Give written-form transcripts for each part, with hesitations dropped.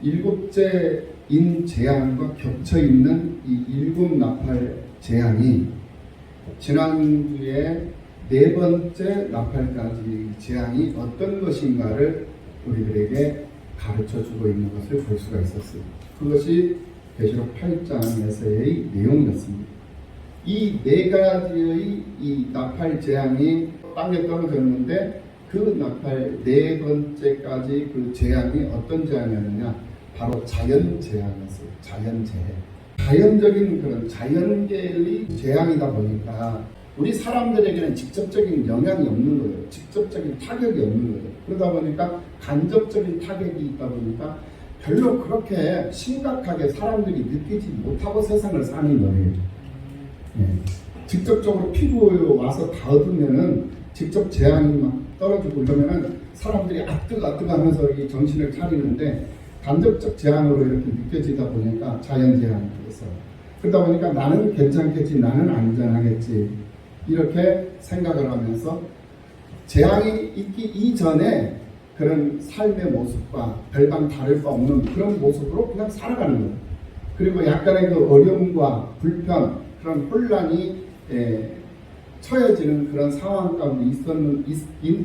일곱째인 재앙과 겹쳐 있는 이 일곱 나팔 재앙이 지난주에 네 번째 나팔까지 재앙이 어떤 것인가를 우리들에게 가르쳐주고 있는 것을 볼 수가 있었어요. 그것이 계시록 8장에서의 내용이었습니다. 이 네 가지의 이 나팔 재앙이 땅에 떨어졌는데 그 나팔 네 번째까지 그 재앙이 어떤 재앙이었느냐? 바로 자연 재앙이었어요. 자연재해. 자연적인 그런 자연계의 재앙이다 보니까 우리 사람들에게는 직접적인 영향이 없는 거예요. 직접적인 타격이 없는 거예요. 그러다 보니까 간접적인 타격이 있다 보니까 별로 그렇게 심각하게 사람들이 느끼지 못하고 세상을 사는 거예요. 예. 직접적으로 피부에 와서 닿으면은 직접 재앙이 막 떨어지고 그러면은 사람들이 아뜨거 하면서 이 정신을 차리는데 간접적 재앙으로 이렇게 느껴지다 보니까 자연재앙이 돼서 그러다 보니까 나는 괜찮겠지, 나는 안전하겠지 이렇게 생각을 하면서 재앙이 있기 이전에 그런 삶의 모습과 별반 다를 바 없는 그런 모습으로 그냥 살아가는 거예요. 그리고 약간의 그 어려움과 불편, 그런 혼란이 처해지는 그런 상황 가운데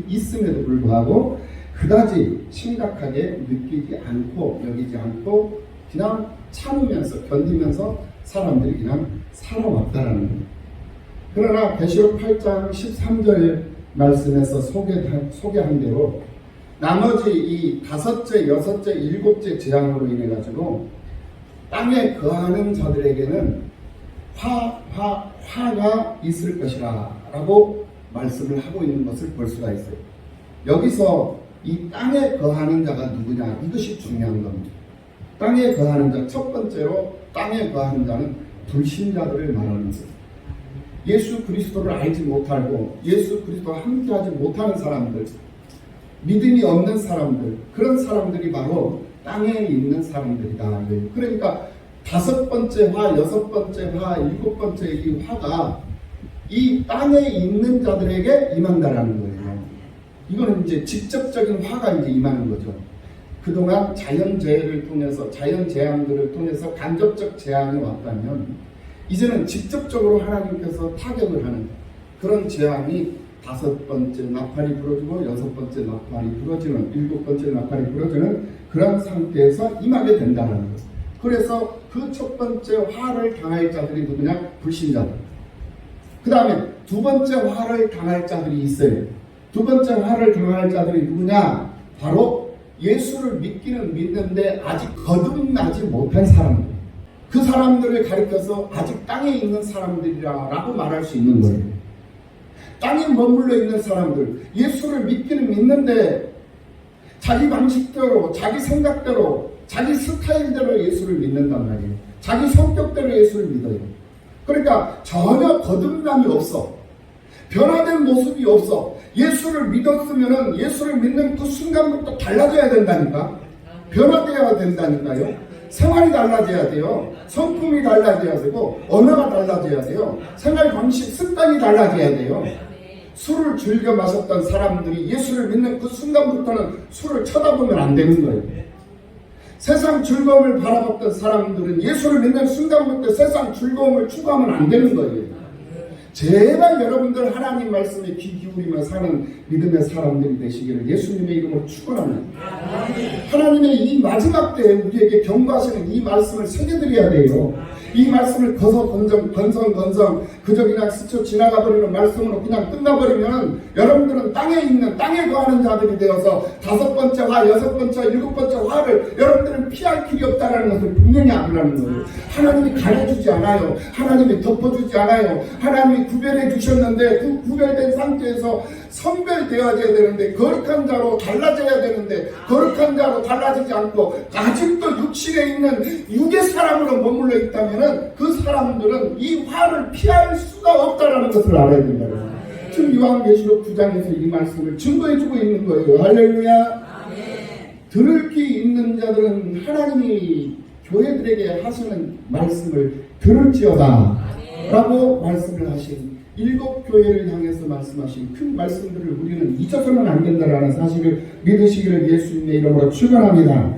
있음에도 불구하고 그다지 심각하게 느끼지 않고 여기지 않고 그냥 참으면서 견디면서 사람들이 그냥 살아왔다라는 거예요. 그러나 계시록 8장 13절 말씀에서 소개한 대로 나머지 이 다섯째, 여섯째, 일곱째 재앙으로 인해 가지고 땅에 거하는 자들에게는 화가 있을 것이라 라고 말씀을 하고 있는 것을 볼 수가 있어요. 여기서 이 땅에 거하는 자가 누구냐, 이것이 중요한 겁니다. 땅에 거하는 자, 첫 번째로 땅에 거하는 자는 불신자들을 말하는 거예요. 예수 그리스도를 알지 못하고 예수 그리스도와 함께하지 못하는 사람들, 믿음이 없는 사람들, 그런 사람들이 바로 땅에 있는 사람들이다. 그러니까 다섯 번째 화, 여섯 번째 화, 일곱 번째 이 화가 이 땅에 있는 자들에게 임한다라는 거예요. 이거는 이제 직접적인 화가 이제 임하는 거죠. 그동안 자연재해를 통해서, 자연재앙들을 통해서 간접적 재앙이 왔다면 이제는 직접적으로 하나님께서 타격을 하는 그런 재앙이 다섯 번째 나팔이 부러지고 여섯 번째 나팔이 부러지는, 일곱 번째 나팔이 부러지는 그런 상태에서 임하게 된다는 거예요. 그래서 그 첫 번째 화를 당할 자들이 누구냐? 불신자들. 그 다음에 두 번째 화를 당할 자들이 있어요. 두 번째 화를 당할 자들이 누구냐? 바로 예수를 믿는데 아직 거듭나지 못한 사람들. 그 사람들을 가리켜서 아직 땅에 있는 사람들이라고 말할 수 있는 거예요. 땅에 머물러 있는 사람들, 예수를 믿는데 자기 방식대로, 자기 생각대로, 자기 스타일대로 예수를 믿는단 말이에요. 자기 성격대로 예수를 믿어요. 그러니까 전혀 거듭남이 없어. 변화된 모습이 없어. 예수를 믿었으면 예수를 믿는 그 순간부터 달라져야 된다니까. 변화되어야 된다니까요. 생활이 달라져야 돼요. 성품이 달라져야 되고 언어가 달라져야 돼요. 생활 방식, 습관이 달라져야 돼요. 술을 즐겨 마셨던 사람들이 예수를 믿는 그 순간부터는 술을 쳐다보면 안 되는 거예요. 세상 즐거움을 바라봤던 사람들은 예수를 믿는 순간부터 세상 즐거움을 추구하면 안 되는 거예요. 제발 여러분들 하나님 말씀에 귀 기울이며 사는 믿음의 사람들이 되시기를 예수님의 이름으로 축원합니다. 하나님의 이 마지막 때에 우리에게 경고하시는 이 말씀을 새겨드려야 돼요. 이 말씀을 건성 그저 그냥 스쳐 지나가버리는 말씀으로 그냥 끝나버리면 여러분들은 땅에 거하는 자들이 되어서 다섯 번째 화, 여섯 번째, 일곱 번째 화를 여러분들은 피할 길이 없다는 것을 분명히 알으라는 거예요. 하나님이 가려주지 않아요. 하나님이 덮어주지 않아요. 하나님이 구별해 주셨는데 그 구별된 상태에서 선별되어야 되는데 거룩한 자로 달라져야 되는데 거룩한 자로 달라지지 않고 아직도 육신에 있는 육의 사람으로 머물러 있다면 그 사람들은 이 화를 피할 수가 없다는 것을 알아야 된다고요. 지금 요한계시록 9장에서 이 말씀을 증거해주고 있는 거예요. 할렐루야. 들을 귀 있는 자들은 하나님이 교회들에게 하시는 말씀을 들을지어다 라고 말씀을 하신 일곱 교회를 향해서 말씀하신 큰 말씀들을 우리는 잊어서는 안 된다라는 사실을 믿으시기를 예수님의 이름으로 축원합니다.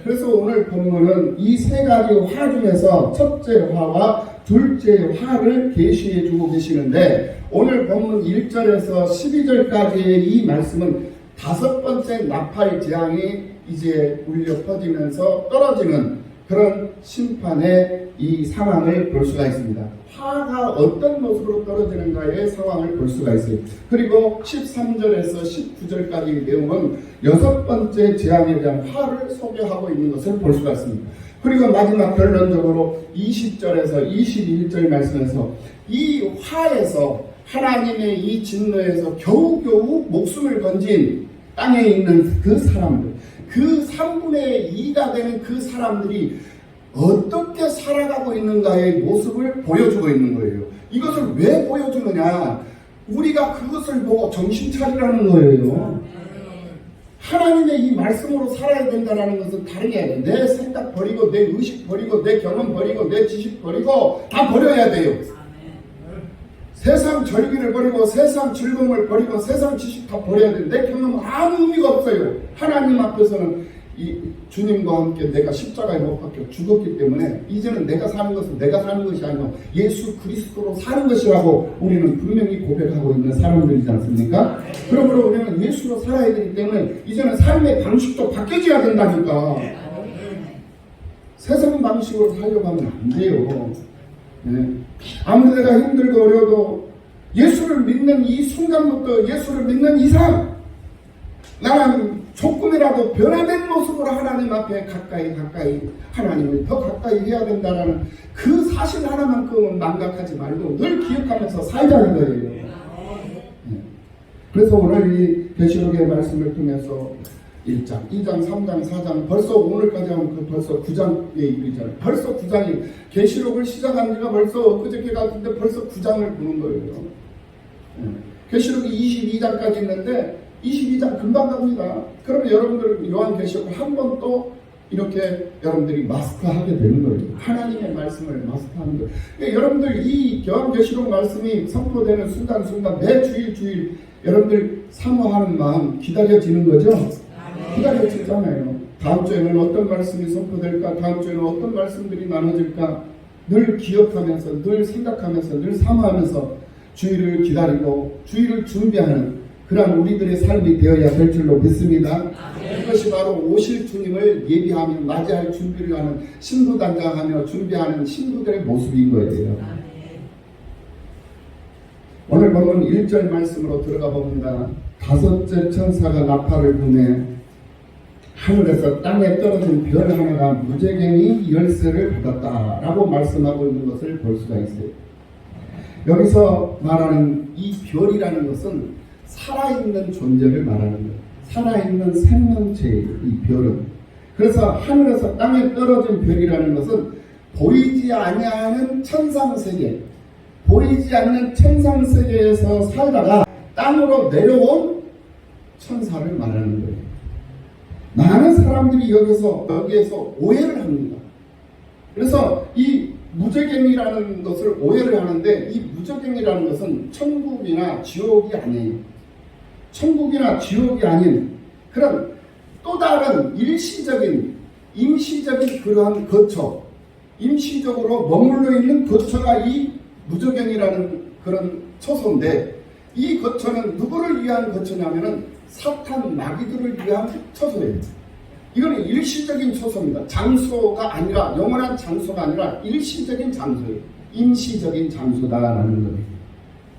그래서 오늘 본문은 이 세 가지 화 중에서 첫째 화와 둘째 화를 계시해 주고 계시는데, 오늘 본문 1절에서 12절까지의 이 말씀은 다섯 번째 나팔 재앙이 이제 울려 퍼지면서 떨어지는 그런 심판의 이 상황을 볼 수가 있습니다. 화가 어떤 모습으로 떨어지는가의 상황을 볼 수가 있어요. 그리고 13절에서 19절까지의 내용은 여섯 번째 재앙에 대한 화를 소개하고 있는 것을 볼 수가 있습니다. 그리고 마지막 결론적으로 20절에서 21절 말씀에서 이 화에서, 하나님의 이 진노에서 겨우겨우 목숨을 건진 땅에 있는 그 사람들, 그 3분의 2가 되는 그 사람들이 어떻게 살아가고 있는가의 모습을 보여주고 있는 거예요. 이것을 왜 보여주느냐? 우리가 그것을 보고 정신 차리라는 거예요. 하나님의 이 말씀으로 살아야 된다는 것은 다르게, 내 생각 버리고, 내 의식 버리고, 내 경험 버리고, 내 지식 버리고 다 버려야 돼요. 세상 절기를 버리고, 세상 즐거움을 버리고, 세상 지식 다 버려야 돼요. 내 경험은 아무 의미가 없어요. 하나님 앞에서는 이 주님과 함께 내가 십자가에 못 박혀 죽었기 때문에 이제는 내가 사는 것은 내가 사는 것이 아니고 예수 그리스도로 사는 것이라고 우리는 분명히 고백하고 있는 사람들이지 않습니까? 그러므로 우리는 예수로 살아야 되기 때문에 이제는 삶의 방식도 바뀌어져야 된다니까. 세상 방식으로 살려고 하면 안 돼요. 네. 아무리 내가 힘들고 어려워도 예수를 믿는 이 순간부터, 예수를 믿는 이상 나는 조금이라도 변화된 모습으로 하나님 앞에 가까이 하나님을 더 가까이 해야 된다는 그 사실 하나만큼은 망각하지 말고 늘 기억하면서 살자는 거예요. 네. 그래서 오늘 이 계시록의 말씀을 통해서 1장, 2장, 3장, 4장, 벌써 오늘까지 하면 벌써 9장에 이르잖아요. 벌써 9장이, 계시록을 시작한 지가 벌써 엊그저께 같은데 벌써 9장을 보는 거예요. 네. 계시록이 22장까지 있는데 22장 금방 갑니다. 그러면 여러분들 요한계시록을 한 번 또 이렇게 여러분들이 마스터하게 되는 거예요. 하나님의 말씀을 마스터하는 거예요. 그러니까 여러분들 이 요한계시록 말씀이 선포되는 순간순간 매 주일 여러분들 사모하는 마음 기다려지는 거죠? 기다려지잖아요. 다음 주에는 어떤 말씀이 선포될까? 다음 주에는 어떤 말씀들이 나눠질까? 늘 기억하면서, 늘 생각하면서, 늘 사모하면서 주일을 기다리고 주일을 준비하는 그런 우리들의 삶이 되어야 될 줄로 믿습니다. 그것이 바로 오실 주님을 예비하며 맞이할 준비를 하는, 신부단장하며 준비하는 신부들의 모습인 거예요. 오늘 보면 1절 말씀으로 들어가 봅니다. 다섯째 천사가 나팔을 부매 하늘에서 땅에 떨어진 별 하나가 무제경이 열쇠를 받았다라고 말씀하고 있는 것을 볼 수가 있어요. 여기서 말하는 이 별이라는 것은 살아있는 존재를 말하는 거예요. 살아있는 생명체예요, 이 별은. 그래서 하늘에서 땅에 떨어진 별이라는 것은 보이지 아니하는 천상세계, 보이지 않는 천상세계에서 살다가 땅으로 내려온 천사를 말하는 거예요. 많은 사람들이 여기에서 오해를 합니다. 그래서 이 무저갱이라는 것을 오해를 하는데, 이 무저갱이라는 것은 천국이나 지옥이 아니에요. 천국이나 지옥이 아닌 그런 또 다른 일시적인, 임시적인 그러한 거처, 임시적으로 머물러 있는 거처가 이 무저갱이라는 그런 처소인데, 이 거처는 누구를 위한 거처냐면은 사탄 마귀들을 위한 처소예요. 이거는 일시적인 처소입니다. 장소가 아니라, 영원한 장소가 아니라 일시적인 장소예요. 임시적인 장소다라는 거예요.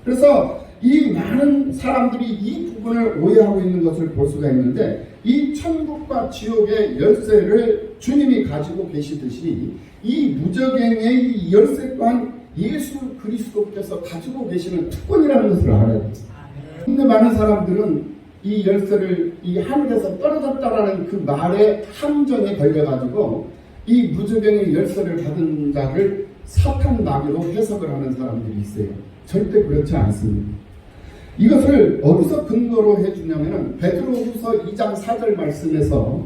그래서 이 많은 사람들이 이 부분을 오해하고 있는 것을 볼 수가 있는데, 이 천국과 지옥의 열쇠를 주님이 가지고 계시듯이 이 무저갱의 이 열쇠 또한 예수 그리스도께서 가지고 계시는 특권이라는 것을 알아야 돼요. 근데 많은 사람들은 이 열쇠를 이 하늘에서 떨어졌다라는 그 말의 함정에 걸려가지고 이 무저갱의 열쇠를 받은 자를 사탄 마귀로 해석을 하는 사람들이 있어요. 절대 그렇지 않습니다. 이것을 어디서 근거로 해주냐면은 베드로후서 2장 4절 말씀에서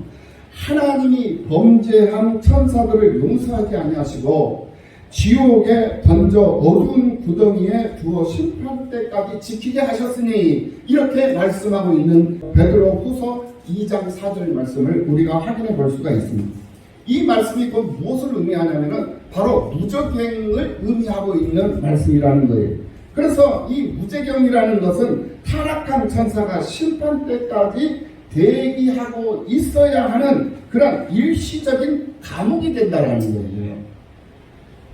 하나님이 범죄한 천사들을 용서하지 아니하시고 지옥에 던져 어두운 구덩이에 두어 심판 때까지 지키게 하셨으니, 이렇게 말씀하고 있는 베드로후서 2장 4절 말씀을 우리가 확인해 볼 수가 있습니다. 이 말씀이 그 무엇을 의미하냐면은 바로 무저갱을 의미하고 있는 말씀이라는 거예요. 그래서 이 무저갱이라는 것은 타락한 천사가 심판 때까지 대기하고 있어야 하는 그런 일시적인 감옥이 된다라는 거예요.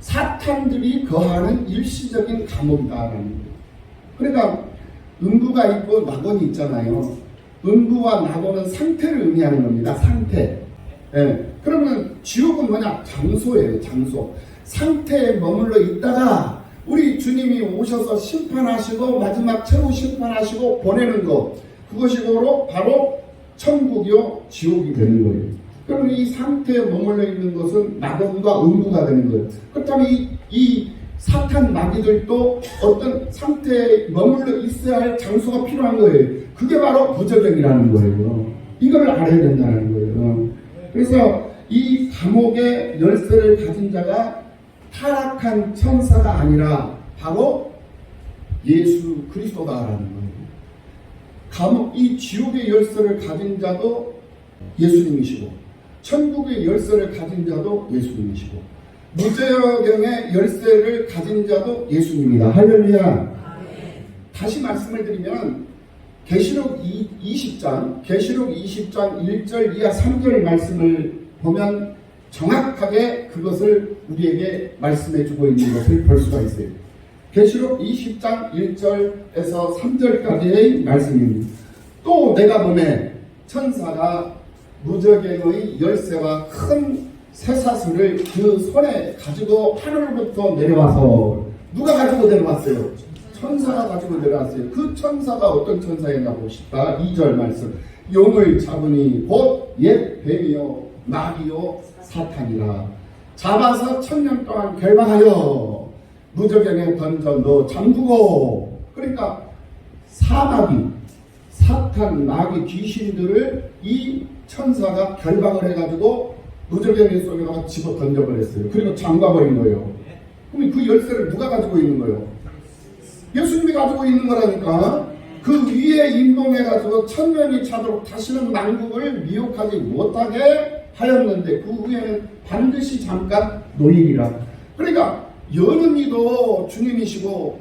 사탄들이 거하는 일시적인 감옥이다라는 거예요. 그러니까 음부가 있고 낙원이 있잖아요. 음부와 낙원은 상태를 의미하는 겁니다. 상태. 예. 그러면 지옥은 뭐냐? 장소예요. 장소. 상태에 머물러 있다가 우리 주님이 오셔서 심판하시고 마지막 최후 심판하시고 보내는 것, 그것이 바로 천국이요 지옥이 되는 거예요. 그러면 이 상태에 머물러 있는 것은 낙원과 음부가 되는 거예요. 그렇다면 이 사탄 마귀들도 어떤 상태에 머물러 있어야 할 장소가 필요한 거예요. 그게 바로 무저갱이라는 거예요. 이걸 알아야 된다는 거예요. 그래서 이 감옥의 열쇠를 가진 자가 타락한 천사가 아니라 바로 예수 그리스도다라는 거예요. 이 지옥의 열쇠를 가진 자도 예수님이시고 천국의 열쇠를 가진 자도 예수님이시고 무저갱의 열쇠를 가진 자도 예수님이다. 할렐루야. 다시 말씀을 드리면 계시록 20장 1절 이하 3절 말씀을 보면 정확하게 그것을 우리에게 말씀해 주고 있는 것을 볼 수가 있어요. 계시록 20장 1절에서 3절까지의 말씀입니다. 또 내가 보매 천사가 무저갱의 열쇠와 큰 쇠사슬을 그 손에 가지고 하늘로부터 내려와서 누가 가지고 내려왔어요? 천사가 가지고 내려왔어요. 그 천사가 어떤 천사였나 봅시다. 2절 말씀. 용을 잡으니 곧 옛 뱀이요 마귀요 사탄이라. 잡아서 1000년 동안 결박하여 무저갱에 던져 넣어 잠그고. 그러니까 사마귀, 사탄, 마귀, 귀신들을 이 천사가 결박을 해가지고 무저갱이 속에다가 집어 던져버렸어요. 그리고 잠가버린 거예요. 그럼 그 열쇠를 누가 가지고 있는 거예요? 예수님이 가지고 있는 거라니까. 그 위에 임봉해가지고 1000년이 차도록 다시는 만국을 미혹하지 못하게 하였는데 그 후에는 반드시 잠깐 노일이라. 그러니까 여는 이도 주님이시고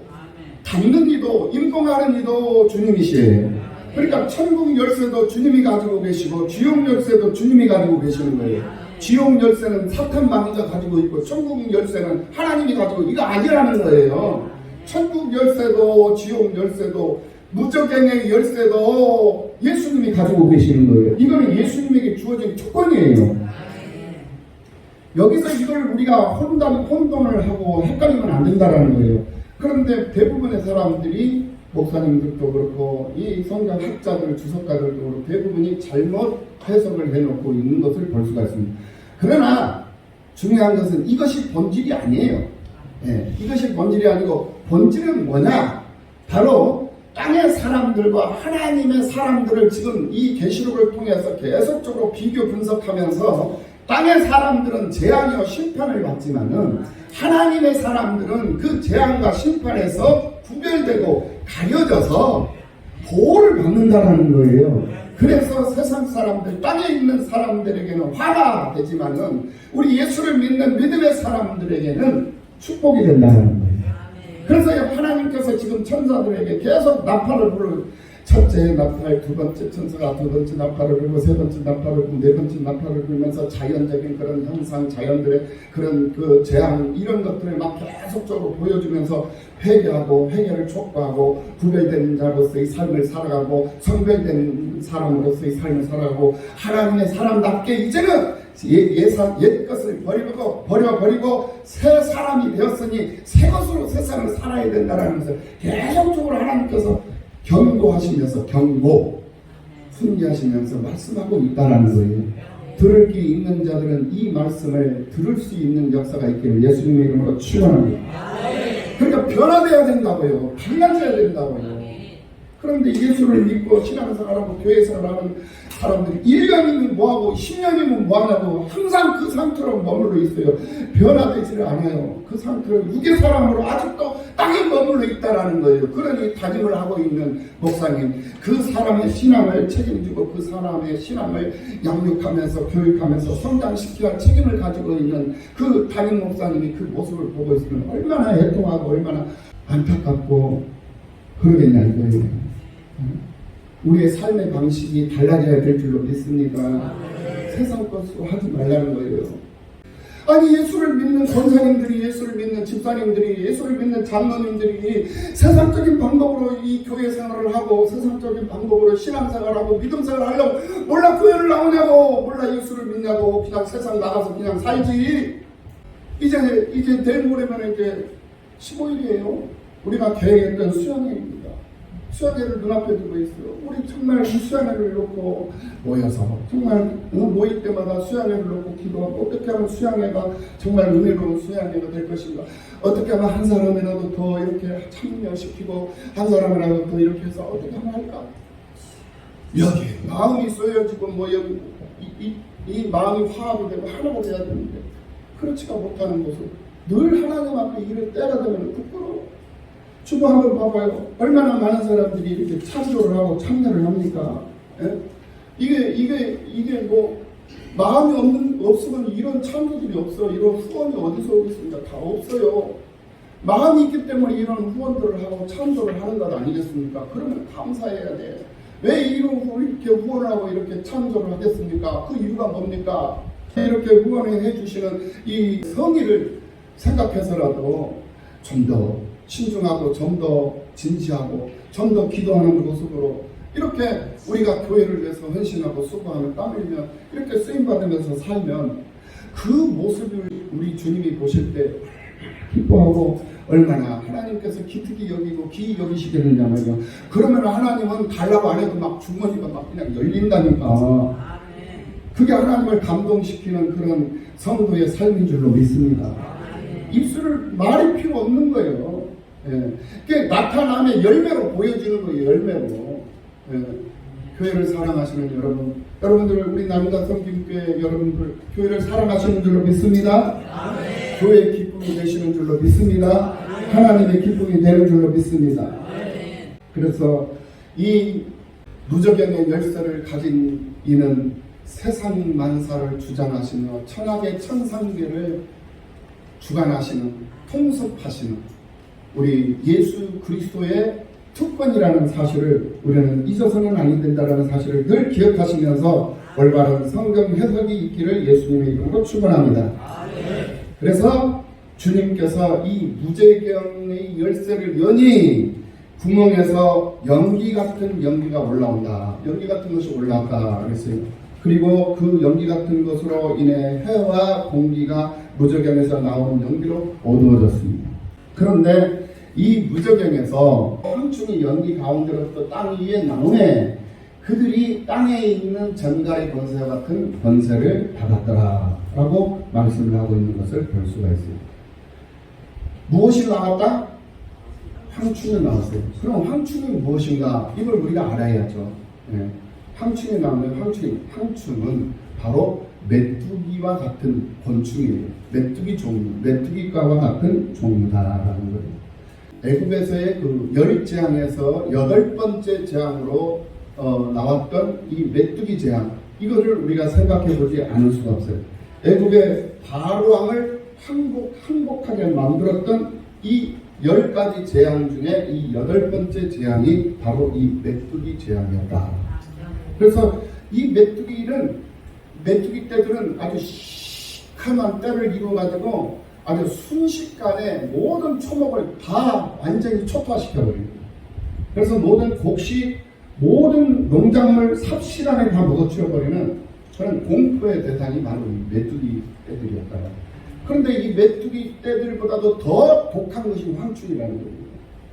닫는 이도 임봉하는 이도 주님이시에요. 그러니까 천국 열쇠도 주님이 가지고 계시고 지옥 열쇠도 주님이 가지고 계시는 거예요. 지옥 열쇠는 사탄 마귀가 가지고 있고 천국 열쇠는 하나님이 가지고, 이거 아니라는 거예요. 천국 열쇠도 지옥 열쇠도 무저갱의 열쇠도 예수님이 가지고 계시는 거예요. 이거는 예수님에게 주어진 조건이에요. 여기서 이걸 우리가 혼돈을 하고 헷갈리면 안 된다라는 거예요. 그런데 대부분의 사람들이, 목사님들도 그렇고 이 성경 학자들, 주석가들도 그렇고 대부분이 잘못 해석을 해놓고 있는 것을 볼 수가 있습니다. 그러나 중요한 것은 이것이 본질이 아니에요. 이것이 본질이 아니고 본질은 뭐냐? 바로 땅의 사람들과 하나님의 사람들을 지금 이 계시록을 통해서 계속적으로 비교 분석하면서 땅의 사람들은 재앙이와 심판을 받지만은 하나님의 사람들은 그 재앙과 심판에서 구별되고 가려져서 보호를 받는다는 거예요. 그래서 세상 사람들, 땅에 있는 사람들에게는 화가 되지만은 우리 예수를 믿는 믿음의 사람들에게는 축복이 된다는 거예요. 그래서 하나님께서 지금 천사들에게 계속 나팔을 불고, 첫째 나팔, 두 번째 천사가 두 번째 나팔을 불고, 세 번째 나팔을 불고, 네 번째 나팔을 불면서 자연적인 그런 형상, 자연들의 그런 그 재앙, 이런 것들을 막 계속적으로 보여주면서 회개하고 회개를 촉구하고 구별된 자로서의 삶을 살아가고 성별된 사람으로서의 삶을 살아가고 하나님의 사람답게 이제는 옛 것을 버려버리고 새 사람이 되었으니 새 것으로 세상을 살아야 된다는 것을 계속적으로 하나님께서 경고하시면서 훈계하시면서 말씀하고 있다는 거예요. 들을 귀 있는 자들은 이 말씀을 들을 수 있는 역사가 있기를 예수님의 이름으로 축원합니다. 그러니까 변화되어야 된다고요. 달라져야 된다고요. 그런데 예수를 믿고 신앙생활하고 교회생활하는 사람들이 1년이면 뭐하고 10년이면 뭐하냐고 항상 그 상태로 머물러 있어요. 변화되지를 않아요. 그 상태로 육의 사람으로 아직도 땅에 머물러 있다라는 거예요. 그러니 다짐을 하고 있는 목사님, 그 사람의 신앙을 책임지고 그 사람의 신앙을 양육하면서 교육하면서 성장시켜야 책임을 가지고 있는 그 담임 목사님이 그 모습을 보고 있으면 얼마나 애통하고 얼마나 안타깝고 그러겠냐 이거예요. 우리의 삶의 방식이 달라져야 될 줄로 믿습니다. 세상 것으로 하지 말라는 거예요. 아니 예수를 믿는 권사님들이, 예수를 믿는 집사님들이, 예수를 믿는 장로님들이 세상적인 방법으로 이 교회 생활을 하고 세상적인 방법으로 신앙생활을 하고 믿음생활을 하려고 몰라 교회를 나오냐고, 몰라 예수를 믿냐고, 그냥 세상 나가서 그냥 살지. 이제 내일 모레면 이제 15일이에요. 우리가 계획했던 수양회입니다. 수양회를 눈앞에 두고 있어요. 우리 정말 이 수양회를 놓고 모여서 정말 모일 때마다 수양회를 놓고 기도하고 어떻게 하면 수양회가 정말 은혜로운 수양회가 될 것인가, 어떻게 하면 한 사람이라도 더 이렇게 참여시키고 한 사람이라도 더 이렇게 해서 어떻게 하면 할까. 여기 마음이 쏘여지고 뭐 여기 이 마음이 화합이 되고 하나가 돼야 되는데 그렇지가 못하는 모습. 늘 하나님 앞에 일을 때가 되면 부끄러워. 주보 한번 봐봐요. 얼마나 많은 사람들이 이렇게 찬조를 하고 참여를 합니까? 예? 이게 뭐 마음이 없으면 이런 참조들이 없어. 이런 후원이 어디서 오겠습니까? 다 없어요. 마음이 있기 때문에 이런 후원들을 하고 참조를 하는 것 아니겠습니까? 그러면 감사해야 돼. 왜 이렇게 후원을 하고 이렇게 참조를 하겠습니까? 그 이유가 뭡니까? 이렇게 후원해 주시는 이 성의를 생각해서라도 좀 더 신중하고 좀 더 진지하고 좀 더 기도하는 모습으로 이렇게 우리가 교회를 위해서 헌신하고 수고하며 땀 흘리며 이렇게 쓰임받으면서 살면 그 모습을 우리 주님이 보실 때 기뻐하고 얼마나 하나님께서 기특이 여기고 기이 여기시겠느냐 말이야. 그러면 하나님은 달라고 안 해도 막 주머니가 막 그냥 열린다니까. 그게 하나님을 감동시키는 그런 성도의 삶인 줄로 믿습니다. 입술을 말이 필요 없는 거예요. 예. 그게 나타남의 열매로 보여지는 거예요. 열매로. 예. 교회를 사랑하시는 여러분들 우리 남자 성김교회 여러분들 교회를 사랑하시는 줄로 믿습니다. 아멘. 교회의 기쁨이 되시는 줄로 믿습니다. 아멘. 하나님의 기쁨이 되는 줄로 믿습니다. 아멘. 그래서 이 무저경의 열쇠를 가진 이는 세상 만사를 주장하시며 천하의 천상계를 주관하시는 통섭하시는 우리 예수 그리스도의 특권이라는 사실을 우리는 잊어서는 아니 된다는 사실을 늘 기억하시면서 올바른 성경 해석이 있기를 예수님의 이름으로 축원합니다. 그래서 주님께서 이 무저경의 열쇠를 여니 구멍에서 연기 같은 연기가 올라온다. 연기 같은 것이 올라왔다 그랬어요. 그리고 그 연기 같은 것으로 인해 해와 공기가 무저경에서 나오는 연기로 어두워졌습니다. 그런데 이 무저경에서 황충이 연기 가운데로부터 땅 위에 나오네. 그들이 땅에 있는 전갈의 권세와 같은 권세를 받았더라 라고 말씀을 하고 있는 것을 볼 수가 있어요. 무엇이 나왔다? 황충이 나왔어요. 그럼 황충이 무엇인가? 이걸 우리가 알아야죠. 네. 황충이 나오면 황충은 바로 메뚜기와 같은 곤충이에요. 메뚜기 종류, 메뚜기과와 같은 종류다라는 거예요. 애굽에서의 그 열재앙에서 8번째 재앙으로 나왔던 이 메뚜기 재앙, 이거를 우리가 생각해 보지 않을 수가 없어요. 애굽의 바로 왕을 항복하게 만들었던 이 10가지 재앙 중에 이 8번째 재앙이 바로 이 메뚜기 재앙이었다. 그래서 이 메뚜기 떼들은 아주 시커먼 떼를 이루어가지고 아주 순식간에 모든 초목을 다 완전히 초토화시켜버립니다. 그래서 모든 곡식, 모든 농작물 삽시간에 다 먹어치워버리는 그런 공포의 대상이 바로 이 메뚜기 떼들이었다. 그런데 이 메뚜기 떼들보다도 더 독한 것이 황충이라는 거예요.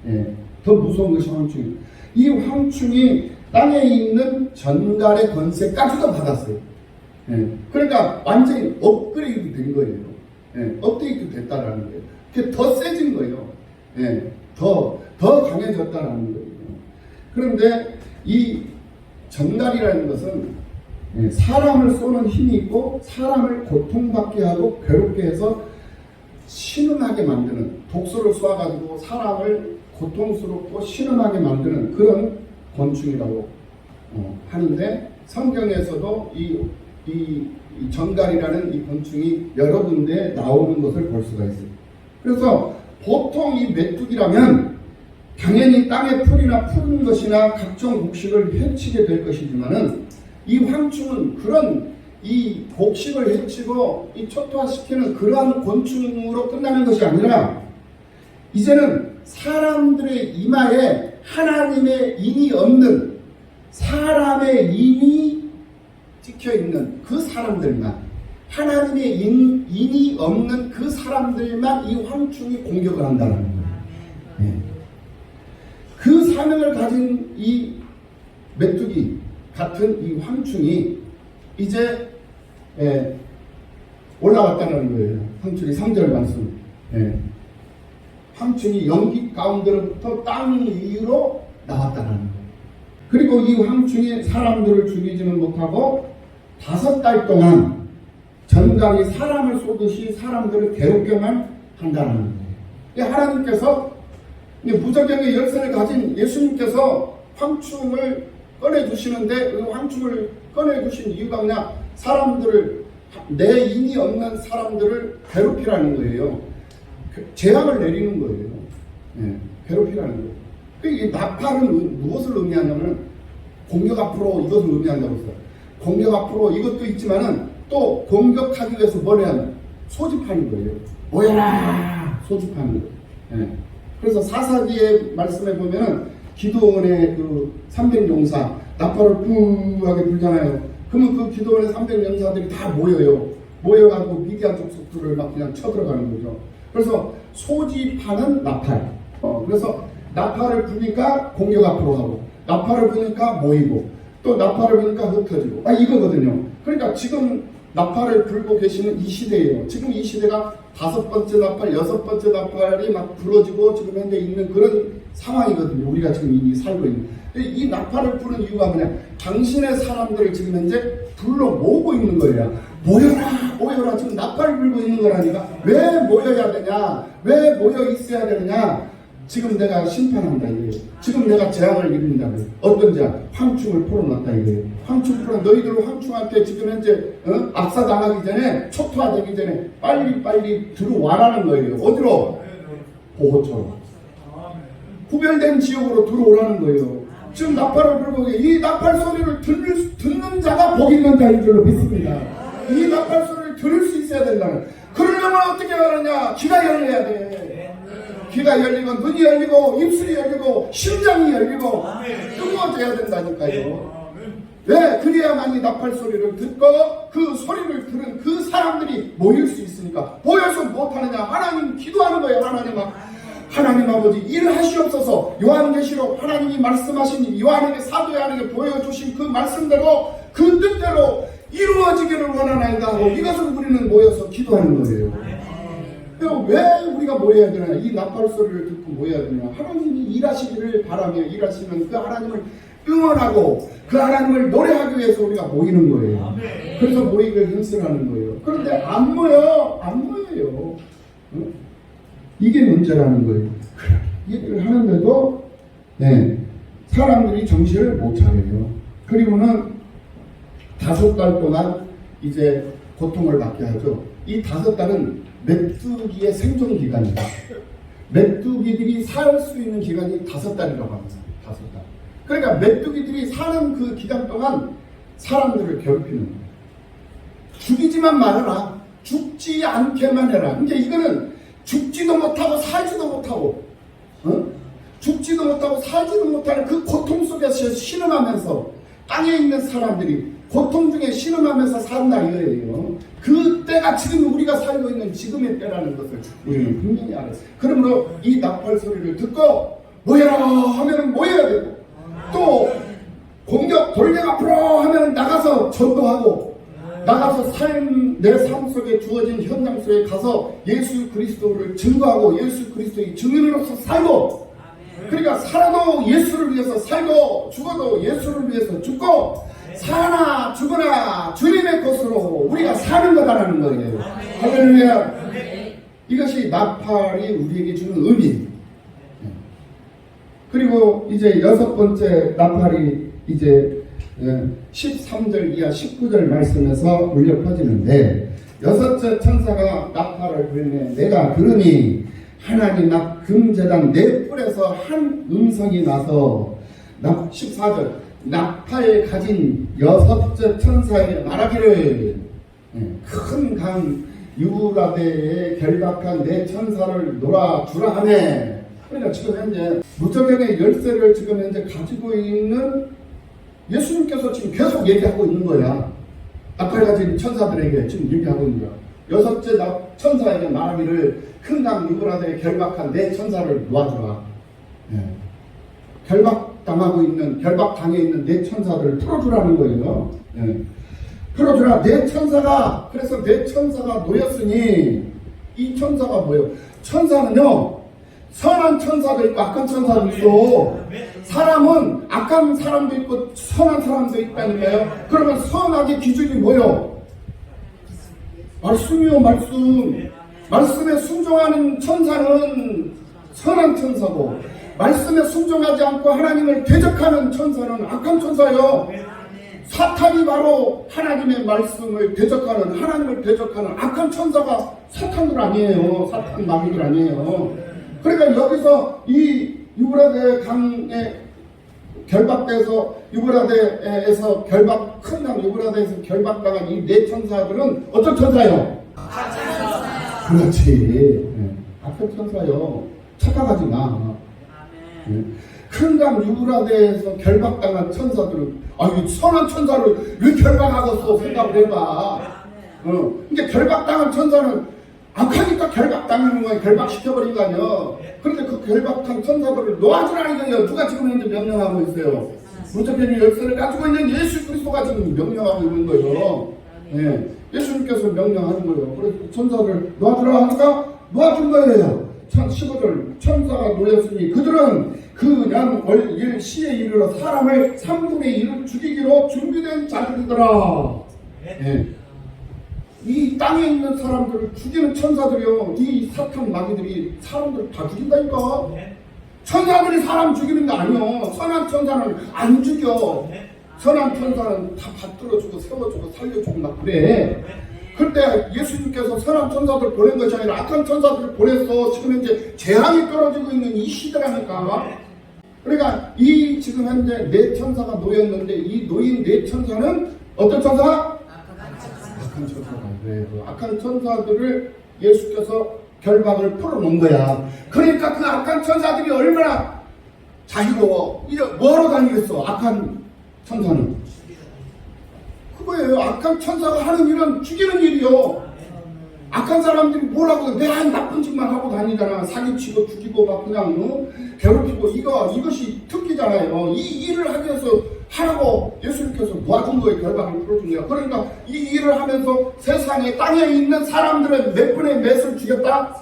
예, 더 무서운 것이 황충이. 이 황충이 땅에 있는 전갈의 권세까지도 받았어요. 예, 그러니까 완전히 업그레이드 된 거예요. 예, 업데이트 됐다라는 거예요. 그게 더 세진 거예요. 예, 더 강해졌다라는 거예요. 그런데 이 전갈이라는 것은 사람을 쏘는 힘이 있고 사람을 고통받게 하고 괴롭게 해서 신음하게 만드는, 독소를 쏴가지고 사람을 고통스럽고 신음하게 만드는 그런 곤충이라고 하는데, 성경에서도 이 정갈이라는 이 곤충이 여러 군데 나오는 것을 볼 수가 있어요. 그래서 보통 이 메뚜기라면 당연히 땅의 풀이나 푸른 것이나 각종 곡식을 해치게 될 것이지만은, 이 황충은 그런 이 곡식을 해치고 이 초토화시키는 그러한 곤충으로 끝나는 것이 아니라, 이제는 사람들의 이마에 하나님의 인이 없는, 사람의 인이 찍혀있는 그 사람들만, 하나님의 인이 없는 그 사람들만 이 황충이 공격을 한다는 거예요. 네. 그 사명을 가진 이 메뚜기 같은 이 황충이 이제 올라왔다는 거예요. 황충이 3절 말씀. 황충이 연기 가운데로부터 땅 위로 나왔다는 거예요. 그리고 이 황충이 사람들을 죽이지는 못하고 5달 동안 전갈이 사람을 쏘듯이 사람들을 괴롭게만 한다는 거예요. 하나님께서 무적경의 열쇠를 가진 예수님께서 황충을 꺼내주시는데, 그 황충을 꺼내주신 이유가 뭐냐? 사람들을, 내 인이 없는 사람들을 괴롭히라는 거예요. 재앙을 내리는 거예요. 괴롭히라는 거예요. 이 나팔은 무엇을 의미하냐면, 공격 앞으로 이것을 의미한다고 했어요. 공격 앞으로 이것도 있지만은 또 공격하기 위해서 뭘 해야 하냐? 소집하는 거예요. 모여라! 소집하는 거예요. 그래서 사사기의 말씀에 보면은 기도원의 그 300용사 나팔을 뿌하게 불잖아요. 그러면 그 기도원의 300용사들이 다 모여요. 모여가지고 미디안 족속들을 막 그냥 쳐들어가는 거죠. 그래서 소집하는 나팔. 그래서 나팔을 부니까 공격 앞으로 하고, 나팔을 부니까 모이고, 또 나팔을 부니까 흩어지고, 이거거든요. 그러니까 지금 나팔을 불고 계시는 이 시대예요. 지금 이 시대가 5번째 나팔, 6번째 나팔이 막 불어지고 지금 현재 있는 그런 상황이거든요. 우리가 지금 이미 살고 있는. 이 나팔을 부는 이유가 뭐냐? 당신의 사람들을 지금 현재 불러 모으고 있는 거예요. 모여라, 모여라. 지금 나팔을 불고 있는 거라니까. 왜 모여야 되냐? 왜 모여 있어야 되느냐? 지금 내가 심판한다 이거예요. 지금 내가 재앙을 이룬다 이거예요. 어떤 재앙? 황충을 풀어놨다 이거예요. 황충 풀어, 너희들 황충한테 지금 현재 압사당하기 전에, 초토화되기 전에 빨리 들어와라는 거예요. 어디로? 보호처로. 구별된 지역으로 들어오라는 거예요. 지금 나팔을 불고, 이 나팔 소리를 듣는 자가 복 있는 자인 줄로 믿습니다. 이 나팔 소리를 들을 수 있어야 된다는. 그러려면 어떻게 하느냐? 귀가 열려야 돼. 귀가 열리고, 눈이 열리고, 입술이 열리고, 심장이 열리고, 뜨거워져야 된다니까요. 왜? 그래야만 이 나팔 소리를 듣고 그 소리를 들은 그 사람들이 모일 수 있으니까. 모여서 못하느냐? 하나님 기도하는 거예요. 하나님 아버지 일하시옵소서. 요한계시록 하나님이 말씀하신, 요한에게 사도 요한에게 보여주신 그 말씀대로, 그 뜻대로 이루어지기를 원하나이다 하고, 이것을 우리는 모여서 기도하는 거예요. 왜 우리가 모여야 되나? 이 나팔 소리를 듣고 모여야 되냐? 하나님이 일하시기를 바라며 일하시는 그 하나님을 응원하고 그 하나님을 노래하기 위해서 우리가 모이는 거예요. 그래서 모이기를 힘쓰라는 거예요. 그런데 안 모여요. 이게 문제라는 거예요. 얘기를 하는데도 사람들이 정신을 못 차려요. 그리고는 5달 동안 이제 고통을 받게 하죠. 이 5달은 메뚜기의 생존 기간이다. 메뚜기들이 살 수 있는 기간이 5달이라고 합니다. 5달. 그러니까 메뚜기들이 사는 그 기간 동안 사람들을 괴롭히는 거예요. 죽이지만 말아라. 죽지 않게만 해라. 이제 이거는 죽지도 못하고 살지도 못하고, 죽지도 못하고 살지도 못하는 그 고통 속에서 신음하면서, 땅에 있는 사람들이 고통 중에 신음하면서 산다 이거예요. 그 때가 지금 우리가 살고 있는 지금의 때라는 것을 우리는 분명히 알았어요. 그러므로 이 나팔 소리를 듣고 모여라 하면 모여야 되고, 또 공격 돌격 앞으로 하면 나가서 전도하고, 나가서 내 삶 속에 주어진 현장 속에 가서 예수 그리스도를 증거하고 예수 그리스도의 증인으로서 살고, 그러니까 살아도 예수를 위해서 살고 죽어도 예수를 위해서 죽고, 사나 죽으나 주님의 것으로 우리가 사는 거다라는 거예요. 할렐루야. 이것이 나팔이 우리에게 주는 의미. 그리고 이제 여섯 번째 나팔이 이제 13절 이하 19절 말씀에서 울려 퍼지는데, 여섯째 천사가 나팔을 불매 내가 들으니 하나님 앞 금제단 네 뿔에서 한 음성이 나서 14절 나팔 가진 여섯째 천사에게 말하기를 큰 강 유브라데에 결박한 네 천사를 놀아주라 하네. 그러니까 지금 현재 무적행의 열쇠를 지금 현재 가지고 있는 예수님께서 지금 계속 얘기하고 있는 거야. 나팔 가진 천사들에게 지금 얘기하고 있는 거야. 여섯째 천사에게 말하기를 큰 강 유브라데에 결박한 네 천사를 놓아주라. 결박당해 있는 네 천사들을 풀어주라는 거예요. 풀어주라. 네 천사가, 그래서 네 천사가 놓였으니, 이 천사가 뭐예요? 천사는요, 선한 천사도 있고 악한 천사도 있고, 사람은 악한 사람도 있고 선한 사람도 있다는 거예요. 그러면 선악의 기준이 뭐예요? 말씀이요, 말씀. 말씀에 순종하는 천사는 선한 천사고, 말씀에 순종하지 않고 하나님을 대적하는 천사는 악한 천사예요. 사탄이 바로 하나님의 말씀을 대적하는, 하나님을 대적하는 악한 천사가 사탄들 아니에요. 사탄 마귀들 아니에요. 그러니까 여기서 이 유브라데 강에 결박돼서, 유브라데에서 큰 강 유브라데에서 결박당한 이 네 천사들은 어떤 천사요? 악한 천사. 그렇지. 악한 천사요. 착각하지 마. 큰 강 유브라데에서 결박당한 천사들은, 이 선한 천사를 왜 결박하겠어? 생각을 해봐. 근데 결박당한 천사는 악하니까 결박당하는 거예요. 결박시켜버린 거 아니에요. 그런데 그 결박한 천사들을 놓아주라는 거예요. 누가 지금 현재 명령하고 있어요? 무적행의 열쇠를 가지고 있는 예수 그리스도가 지금 명령하고 있는 거예요. 예수님께서 명령하는 거예요. 그래서 천사를 놓아주라 하니까 놓아준 거예요. 15절 천사가 놓였으니 그들은 그 양 시에 이르러 사람을 3분의 1을 죽이기로 준비된 자들이더라. 이 땅에 있는 사람들을 죽이는 천사들이요, 이 사탄 마귀들이 사람들을 다 죽인다니까. 천사들이 사람 죽이는 거 아니요. 선한 천사는 안 죽여. 선한 천사는 다 받들어주고 세워주고 살려주고 막 그래. 그때 예수님께서 선한 천사들 보낸 것이 아니라 악한 천사들을 보내서 지금 현재 재앙이 떨어지고 있는 이 시대라니까. 그러니까 이 지금 현재 네 천사가 놓였는데, 이 놓인 네 천사는 어떤 천사? 악한 천사가. 악한 천사들을 예수께서 결박을 풀어놓은 거야. 그러니까 그 악한 천사들이 얼마나 자유로워. 이제 뭐로 다니겠어? 악한 천사는 그거예요. 악한 천사가 하는 일은 죽이는 일이요. 악한 사람들이 뭐라고 내가 나쁜 짓만 하고 다니잖아. 사기치고 죽이고 막 그냥 괴롭히고, 이것이 특기잖아요. 이 일을 하기 위해서 하라고 예수님께서 놓아준 거예요. 결박을 풀어준 거야. 그러니까 이 일을 하면서 세상에 땅에 있는 사람들은 몇 분의 몇을 죽였다?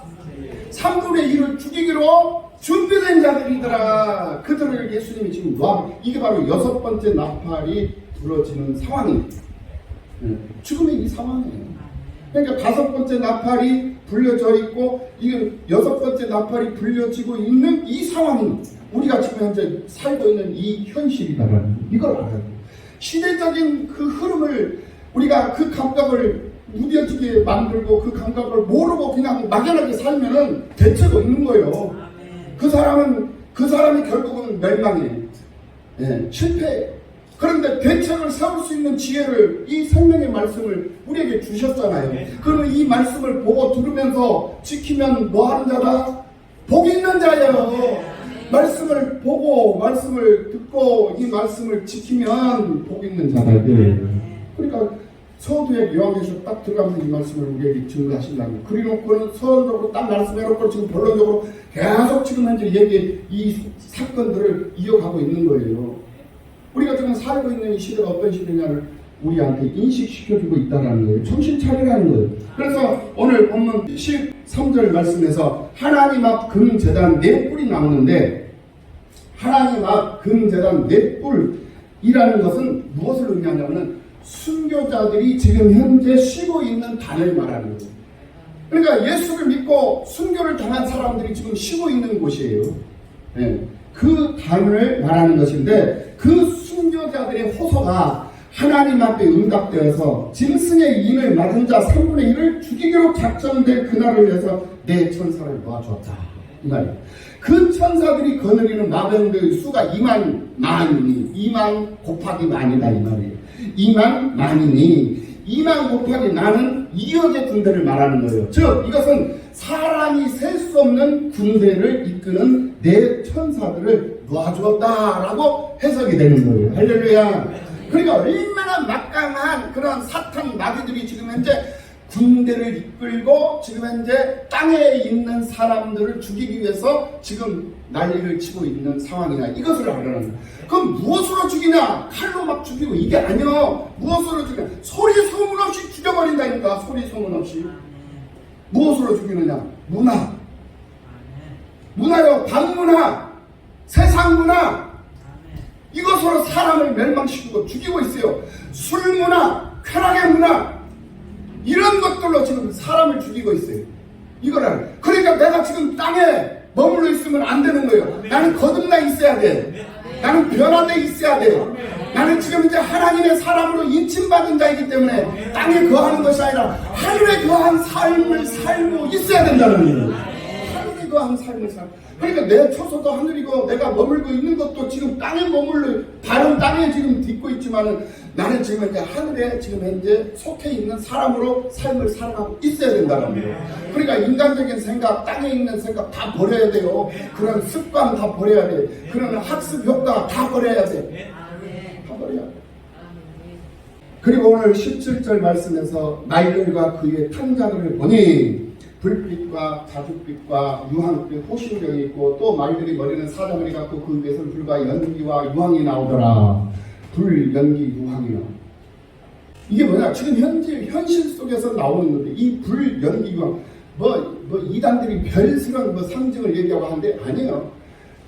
3분의 1을 죽이기로 준비된 자들이더라. 그들을 예수님이 지금 이게 바로 여섯 번째 나팔이 불어지는 상황이에요. 지금의 이 상황이에요. 그러니까 다섯 번째 나팔이 불려져 있고, 이 여섯 번째 나팔이 불려지고 있는 이 상황이 우리가 지금 현재 살고 있는 이 현실이다라는 이걸 알아야 돼요. 시대적인 그 흐름을, 우리가 그 감각을 무뎌지게 만들고 그 감각을 모르고 그냥 막연하게 살면은 대체가 있는 거예요. 그 사람이 결국은 멸망해. 실패해. 그런데 대책을 세울 수 있는 지혜를, 이 생명의 말씀을 우리에게 주셨잖아요. 그러면 이 말씀을 보고 들으면서 지키면 뭐 하는 자다? 복 있는 자예요. 말씀을 보고 말씀을 듣고 이 말씀을 지키면 복 있는 자다. 그러니까 서두에 요한계시로 딱 들어가면서 이 말씀을 우리에게 증거하신다고. 그리고는 서론적으로 딱 말씀해놓고 지금 본론적으로 계속 지금 현재 이 사건들을 이어가고 있는 거예요. 우리가 지금 살고 있는 이 시대가 어떤 시대냐를 우리한테 인식시켜주고 있다는 거예요. 정신 차리라는 거예요. 그래서 오늘 본문 13절 말씀에서 하나님 앞 금제단 네 뿔이 나오는데, 하나님 앞 금제단 네 뿔, 이라는 것은 무엇을 의미하냐면 순교자들이 지금 현재 쉬고 있는 단을 말하는 거예요. 그러니까 예수를 믿고 순교를 당한 사람들이 지금 쉬고 있는 곳이에요. 네. 그 단을 말하는 것인데 그 순교자들의 호소가 하나님 앞에 응답되어서 짐승의 인을 맞은 자 3분의 1을 죽이기로 작정된 그날을 위해서 내 천사를 놓아주었다. 이 말이에요. 그 천사들이 거느리는 마병들의 수가 2만 만이니 2만 곱하기 만이다 이 말이에요. 2만 만이니 2만 곱하기 만은 2억의 군대를 말하는 거예요. 즉 이것은 사람이 셀 수 없는 군대를 이끄는 내 천사들을 놓아주었다라고 해석이 되는 거예요. 할렐루야. 그러니까 얼마나 막강한 그런 사탄 마귀들이 지금 현재 군대를 이끌고 지금 현재 땅에 있는 사람들을 죽이기 위해서 지금 난리를 치고 있는 상황이냐 이것을 알아라는 거예요. 그럼 무엇으로 죽이냐? 칼로 막 죽이고 이게 아니요. 무엇으로 죽이냐? 소리 소문 없이 죽여버린다니까. 소리 소문 없이. 무엇으로 죽이느냐? 문화. 문화요. 반문화. 세상 문화. 이것으로 사람을 멸망시키고 죽이고 있어요. 술문화, 쾌락의 문화 이런 것들로 지금 사람을 죽이고 있어요. 이거를 그러니까 내가 지금 땅에 머물러 있으면 안 되는 거예요. 나는 거듭나 있어야 돼. 나는 변화돼 있어야 돼. 나는 지금 이제 하나님의 사람으로 인침받은 자이기 때문에 땅에 거하는 것이 아니라 하늘에 거한 삶을 살고 있어야 된다는 거예요. 하늘에 거한 삶을 살고. 그러니까 내 처소도 하늘이고 내가 머물고 있는 것도 지금 땅에 머물러 다른 땅에 지금 딛고 있지만은 나는 지금 이제 하늘에 지금 현재 속해 있는 사람으로 삶을 살아가고 있어야 된다는 거예요. 그러니까 인간적인 생각, 땅에 있는 생각 다 버려야 돼요. 그런 습관 다 버려야 돼. 그런 학습 효과 다 버려야 돼. 다 버려야 돼. 그리고 오늘 17절 말씀에서 말들과 그의 탕자들을 보니 불빛과 자줏빛과 유황빛 호신경이 있고 또 말들이 머리는 사자머리 같고 그 위에서 불과 연기와 유황이 나오더라. 불, 연기, 유황이요. 이게 뭐냐? 지금 현실 속에서 나오는 건데 이 불, 연기, 유황 이단들이 별스러운 상징을 얘기하고 하는데 아니에요.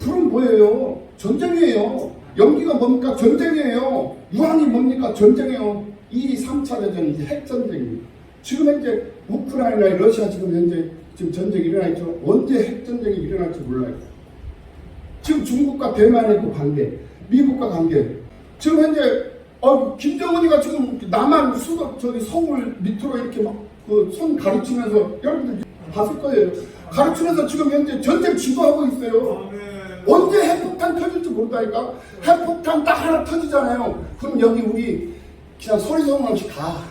불은 뭐예요? 전쟁이에요. 연기가 뭡니까? 전쟁이에요. 유황이 뭡니까? 전쟁이에요. 이 3차 대전이 핵전쟁입니다. 지금 현재 우크라이나, 러시아 지금 현재 지금 전쟁이 일어나 있죠. 언제 핵전쟁이 일어날지 몰라요. 지금 중국과 대만의 그 관계, 미국과 관계. 지금 현재 김정은이가 지금 남한 저기 서울 밑으로 이렇게 막 그 손 가르치면서 여러분들 봤을 거예요. 가르치면서 지금 현재 전쟁 지도하고 있어요. 언제 핵폭탄 터질지 모른다니까. 핵폭탄 딱 하나 터지잖아요. 그럼 여기 우리 그냥 소리 소문 없이 가.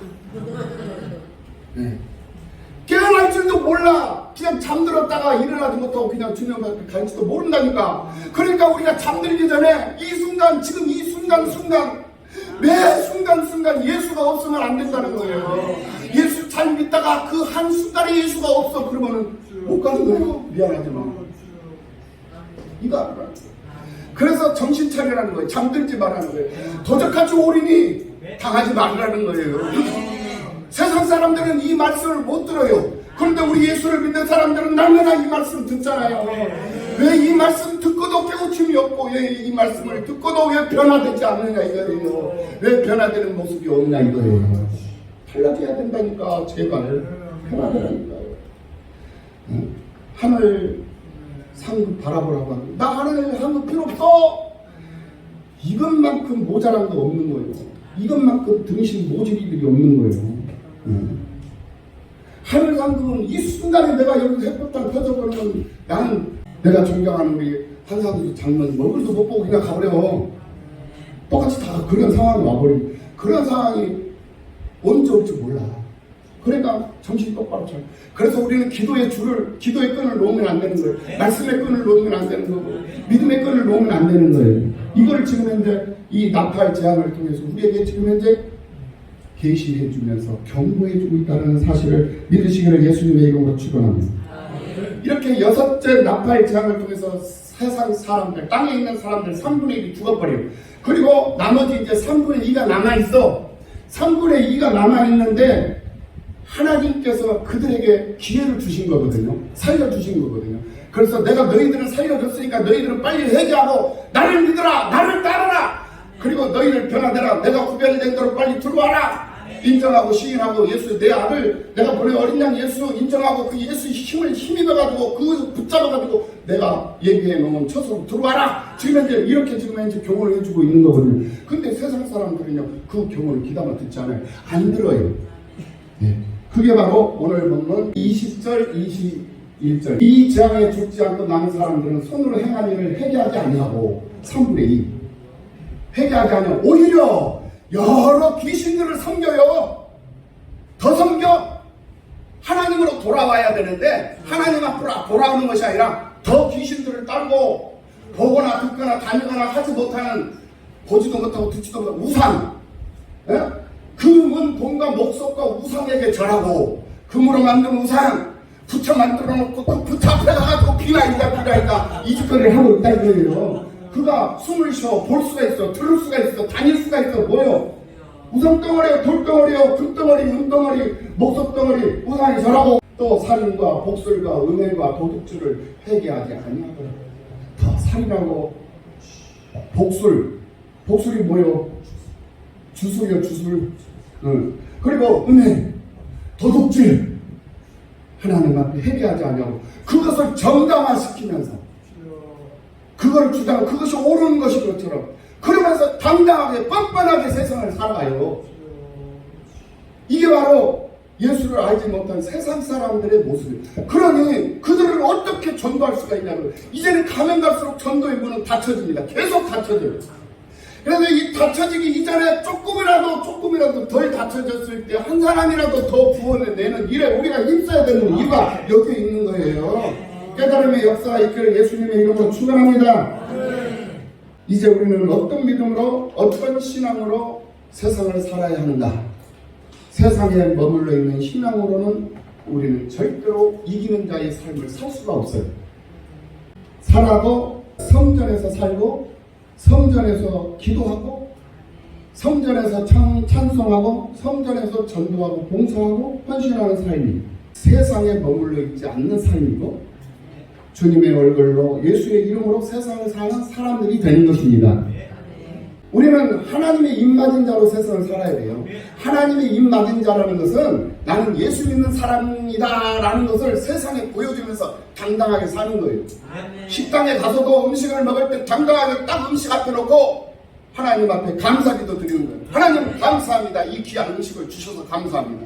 네. 깨어날 줄도 몰라. 그냥 잠들었다가 일어나지 못하고 그냥 주님한테 갈지도 모른다니까. 그러니까 우리가 잠들기 전에 이 순간, 지금 이 순간 매 순간 예수가 없으면 안 된다는 거예요. 예수 잘 믿다가 그 한순간에 예수가 없어 그러면은 못 가는 거예요. 미안하지만 이거 알아. 그래서 정신 차리라는 거예요. 잠들지 말라는 거예요. 도적같이 올인이 당하지 말라는 거예요. 세상 사람들은 이 말씀을 못 들어요. 그런데 우리 예수를 믿는 사람들은 날마다 이 말씀 듣잖아요. 왜 이 말씀 듣고도 깨우침이 없고 왜 이 말씀을 듣고도 왜 변화되지 않느냐 이거예요. 왜 변화되는 모습이 없냐 이거예요. 달라져야 된다니까. 제발 변화되라니까요. 하늘 상 바라보라고 하는 나 하늘 상급 필요 없어. 이것만큼 모자란 거 없는 거예요. 이것만큼 등신 모질이들이 없는 거예요. 하늘 상급은 이 순간에 내가 여기서 핵폭탄 터져버리면 나는 내가 존경하는 우리 한사들이 장면 얼굴도 못 보고 그냥 가버려. 똑같이 다 그런 상황이 와버리고 그런 상황이 언제 올지 몰라. 그러니까 정신 똑바로 차려. 그래서 우리는 기도의 끈을 놓으면 안 되는 거예요. 말씀의 끈을 놓으면 안 되는 거고 믿음의 끈을 놓으면 안 되는 거예요. 이걸 지금 현재 이 나팔 제안을 통해서 우리에게 지금 현재 계시해 주면서 경고해 주고 있다는 사실을 믿으시기를 예수님의 이름으로 축원합니다. 이렇게 6째 나팔 제안을 통해서 세상 사람들, 땅에 있는 사람들 3분의 1이 죽어버려요. 그리고 나머지 이제 3분의 2가 남아있어. 3분의 2가 남아있는데 하나님께서 그들에게 기회를 주신 거거든요. 살려주신 거거든요. 그래서 내가 너희들을 살려줬으니까 너희들은 빨리 회개하고 나를 믿어라, 나를 따르라. 그리고 너희를 변화되라. 내가 구별이 된 대로 빨리 들어와라. 인정하고 시인하고 예수 내 아들 내가 보낸 어린 양 예수 인정하고 그 예수 힘을 힘입어가지고 그 붙잡아가지고 내가 얘기해 놓은 처소로 들어와라. 지금 이제 이렇게 지금 이제 교훈을 해주고 있는 거거든요. 근데 세상 사람들은요 그 교훈을 귀담아 듣지 않아요. 안 들어요. 네. 그게 바로 오늘 본문 20절 21절 이 재앙에 죽지 않고 남은 사람들은 손으로 행한 일을 회개하지 아니하고 3분의 2 회개하지 아니하고 오히려 여러 귀신들을 섬겨요. 더 섬겨. 하나님으로 돌아와야 되는데 하나님 앞으로 돌아오는 것이 아니라 더 귀신들을 따르고 보거나 듣거나 다니거나 하지 못하는 보지도 못하고 듣지도 못하는 우상, 예? 금은 돈과 목석과 우상에게 절하고 금으로 만든 우상 부처 만들어 놓고 그 부처 앞에 가가지고 비라이다 이 짓거리를 하고 있다 이거예요. 그가 숨을 쉬어 볼 수가 있어, 들을 수가 있어, 다닐 수가 있어. 뭐요? 우상덩어리요, 돌덩어리요, 금덩어리, 은덩어리, 목석덩어리, 우상이 절하고 또 살인과 복술과 음행과 도둑질을 회개하지 아니하더라. 더 살인하고 복술이 뭐요? 주술이요, 주술. 그리고 음행, 도둑질 하나님 앞에 회개하지 아니하고 그것을 정당화시키면서 그걸 주장하고 그것이 옳은 것인 것처럼 그러면서 당당하게 뻔뻔하게 세상을 살아가요. 이게 바로 예수를 알지 못한 세상 사람들의 모습이에요. 그러니 그들을 어떻게 전도할 수가 있냐고요. 이제는 가면 갈수록 전도의 문은 닫혀집니다. 계속 닫혀져요. 그래서 이 닫혀지기 이전에 조금이라도 덜 닫혀졌을 때 한 사람이라도 더 구원을 내는 일에 우리가 힘써야 되는 이유가 여기 있는 거예요. 깨달음의 역사가 있기를 예수님의 이름으로 축원합니다. 이제 우리는 어떤 믿음으로 어떤 신앙으로 세상을 살아야 하는가. 세상에 머물러 있는 신앙으로는 우리는 절대로 이기는 자의 삶을 살 수가 없어요. 살아도 성전에서 살고 성전에서 기도하고 성전에서 찬송하고 성전에서 전도하고 봉사하고 헌신하는 삶이 세상에 머물러 있지 않는 삶이고 주님의 얼굴로 예수의 이름으로 세상을 사는 사람들이 되는 것입니다. 우리는 하나님의 입맞은 자로 세상을 살아야 돼요. 하나님의 입맞은 자라는 것은 나는 예수 믿는 사람이다 라는 것을 세상에 보여주면서 당당하게 사는 거예요. 식당에 가서도 음식을 먹을 때 당당하게 딱 음식 앞에 놓고 하나님 앞에 감사기도 드리는 거예요. 하나님 감사합니다. 이 귀한 음식을 주셔서 감사합니다.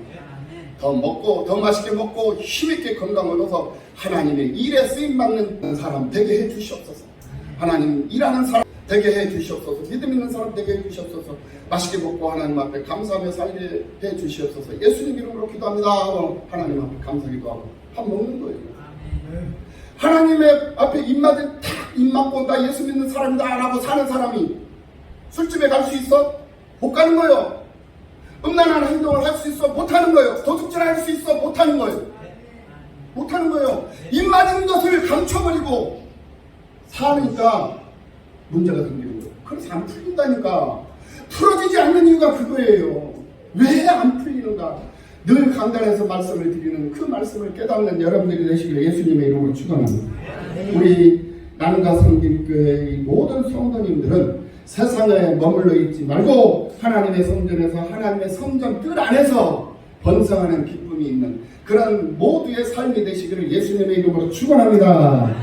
더 먹고 더 맛있게 먹고 힘있게 건강을 얻어서 하나님의 일에 쓰임받는 사람 되게 해주시옵소서. 하나님 일하는 사람 되게 해주시옵소서. 믿음 있는 사람 되게 해주시옵소서. 맛있게 먹고 하나님 앞에 감사하며 살게 해주시옵소서. 예수님 이름으로 기도합니다 하고 하나님 앞에 감사기도 하고 밥 먹는 거예요. 하나님의 앞에 입맞은 탁 입맞고 나 예수 믿는 사람이다 라고 사는 사람이 술집에 갈 수 있어? 못 가는 거예요. 음란한 행동을 할 수 있어? 못하는 거예요. 도둑질 할 수 있어? 못하는 거예요. 못하는 거예요. 입맞은 것을 감춰버리고 사니까 문제가 생기는 거예요. 그래서 안 풀린다니까. 풀어지지 않는 이유가 그거예요. 왜 안 풀리는가? 늘 강단에서 말씀을 드리는 그 말씀을 깨닫는 여러분들이 되시기를 예수님의 이름으로 축원합니다. 우리 나눔과 섬김교회의 모든 성도님들은 세상에 머물러 있지 말고 하나님의 성전에서 하나님의 성전 뜰 안에서 번성하는 기쁨이 있는 그런 모두의 삶이 되시기를 예수님의 이름으로 축원합니다.